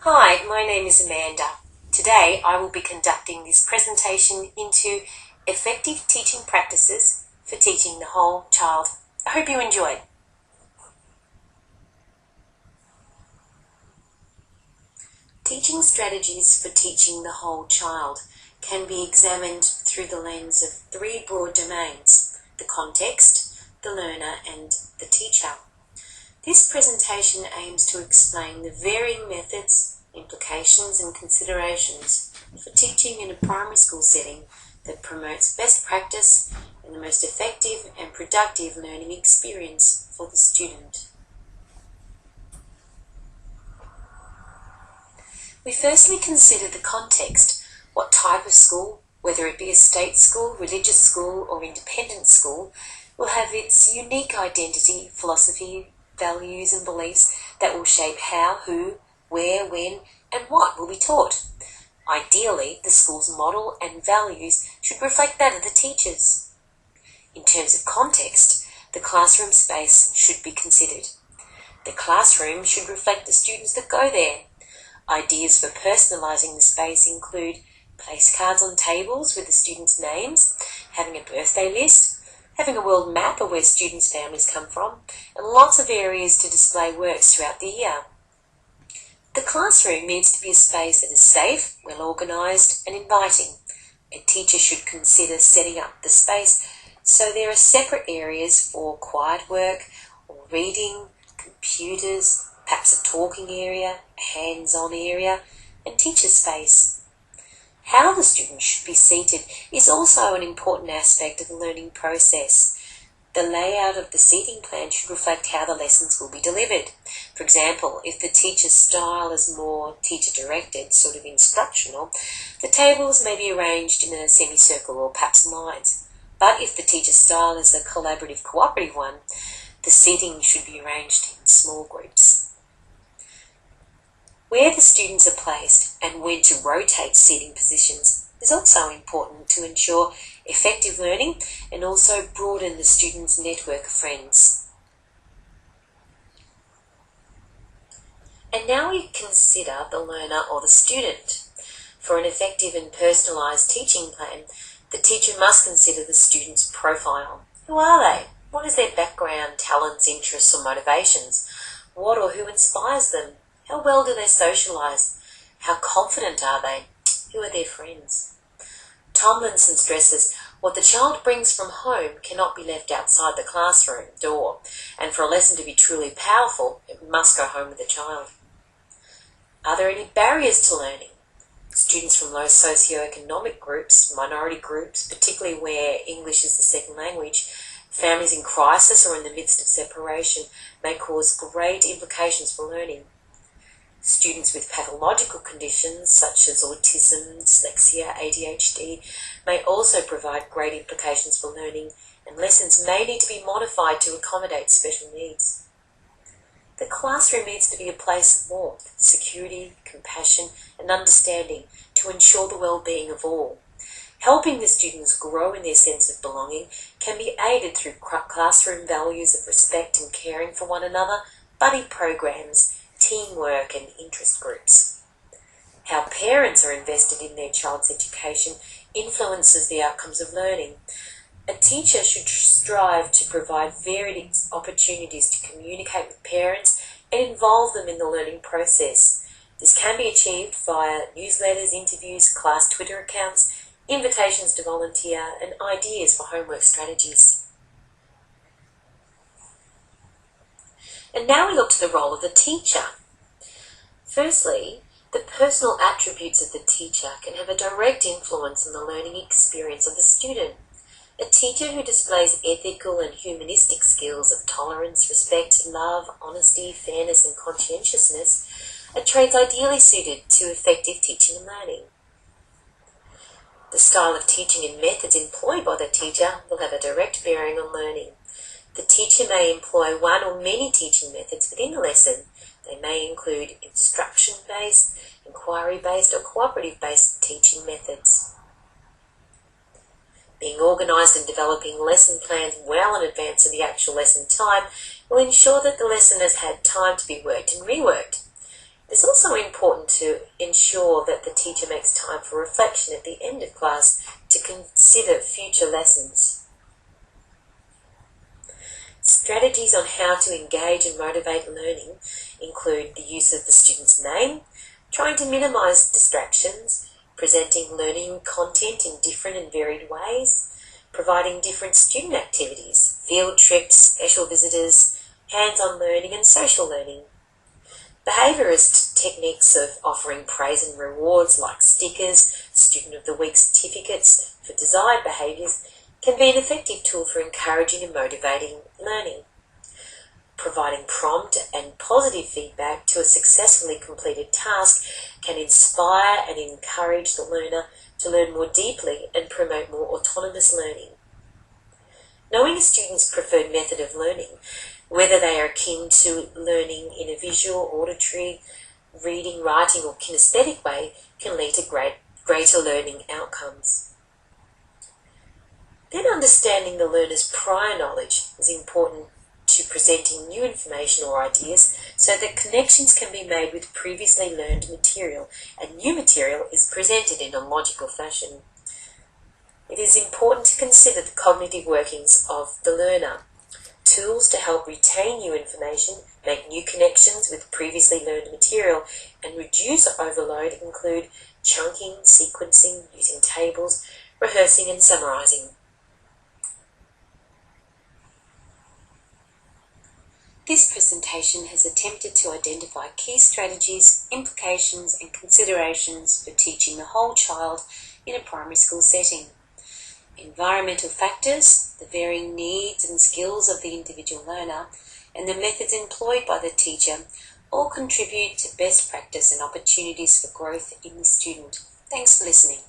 Hi, my name is Amanda. Today I will be conducting this presentation into effective teaching practices for teaching the whole child. I hope you enjoy. Teaching strategies for teaching the whole child can be examined through the lens of three broad domains: the context, the learner, and the teacher. This presentation aims to explain the varying methods, implications and considerations for teaching in a primary school setting that promotes best practice and the most effective and productive learning experience for the student. We firstly consider the context: what type of school, whether it be a state school, religious school or independent school, will have its unique identity, philosophy, values and beliefs that will shape how, who, where, when and what will be taught. Ideally, the school's model and values should reflect that of the teachers. In terms of context, the classroom space should be considered. The classroom should reflect the students that go there. Ideas for personalising the space include place cards on tables with the students' names, having a birthday list, having a world map of where students' families come from, and lots of areas to display works throughout the year. The classroom needs to be a space that is safe, well organised and inviting. A teacher should consider setting up the space so there are separate areas for quiet work or reading, computers, perhaps a talking area, a hands-on area, and teacher space. How the students should be seated is also an important aspect of the learning process. The layout of the seating plan should reflect how the lessons will be delivered. For example, if the teacher's style is more teacher-directed, sort of instructional, the tables may be arranged in a semicircle or perhaps lines. But if the teacher's style is a collaborative, cooperative one, the seating should be arranged in small groups. Where the students are placed and when to rotate seating positions is also important to ensure effective learning and also broaden the students' network of friends. And now we consider the learner or the student. For an effective and personalised teaching plan, the teacher must consider the student's profile. Who are they? What is their background, talents, interests or motivations? What or who inspires them? How well do they socialise? How confident are they? Who are their friends? Tomlinson stresses, what the child brings from home cannot be left outside the classroom door, and for a lesson to be truly powerful, it must go home with the child. Are there any barriers to learning? Students from low socioeconomic groups, minority groups, particularly where English is the second language, families in crisis or in the midst of separation, may cause great implications for learning. Students with pathological conditions such as autism, dyslexia, ADHD may also provide great implications for learning, and lessons may need to be modified to accommodate special needs. The classroom needs to be a place of warmth, security, compassion and understanding to ensure the well-being of all. Helping the students grow in their sense of belonging can be aided through classroom values of respect and caring for one another, buddy programs, teamwork and interest groups. How parents are invested in their child's education influences the outcomes of learning. A teacher should strive to provide varied opportunities to communicate with parents and involve them in the learning process. This can be achieved via newsletters, interviews, class Twitter accounts, invitations to volunteer and ideas for homework strategies. And now we look to the role of the teacher. Firstly, the personal attributes of the teacher can have a direct influence on the learning experience of the student. A teacher who displays ethical and humanistic skills of tolerance, respect, love, honesty, fairness and conscientiousness are traits ideally suited to effective teaching and learning. The style of teaching and methods employed by the teacher will have a direct bearing on learning. The teacher may employ one or many teaching methods within a lesson. They may include instruction-based, inquiry-based or cooperative-based teaching methods. Being organised and developing lesson plans well in advance of the actual lesson time will ensure that the lesson has had time to be worked and reworked. It's also important to ensure that the teacher makes time for reflection at the end of class to consider future lessons. Strategies on how to engage and motivate learning include the use of the student's name, trying to minimise distractions, presenting learning content in different and varied ways, providing different student activities, field trips, special visitors, hands-on learning and social learning. Behaviourist techniques of offering praise and rewards like stickers, Student of the Week certificates for desired behaviours can be an effective tool for encouraging and motivating learning. Providing prompt and positive feedback to a successfully completed task can inspire and encourage the learner to learn more deeply and promote more autonomous learning. Knowing a student's preferred method of learning, whether they are keen to learning in a visual, auditory, reading, writing or kinesthetic way, can lead to greater learning outcomes. Then understanding the learner's prior knowledge is important to presenting new information or ideas so that connections can be made with previously learned material and new material is presented in a logical fashion. It is important to consider the cognitive workings of the learner. Tools to help retain new information, make new connections with previously learned material, and reduce overload include chunking, sequencing, using tables, rehearsing and summarising. This presentation has attempted to identify key strategies, implications and considerations for teaching the whole child in a primary school setting. Environmental factors, the varying needs and skills of the individual learner, and the methods employed by the teacher all contribute to best practice and opportunities for growth in the student. Thanks for listening.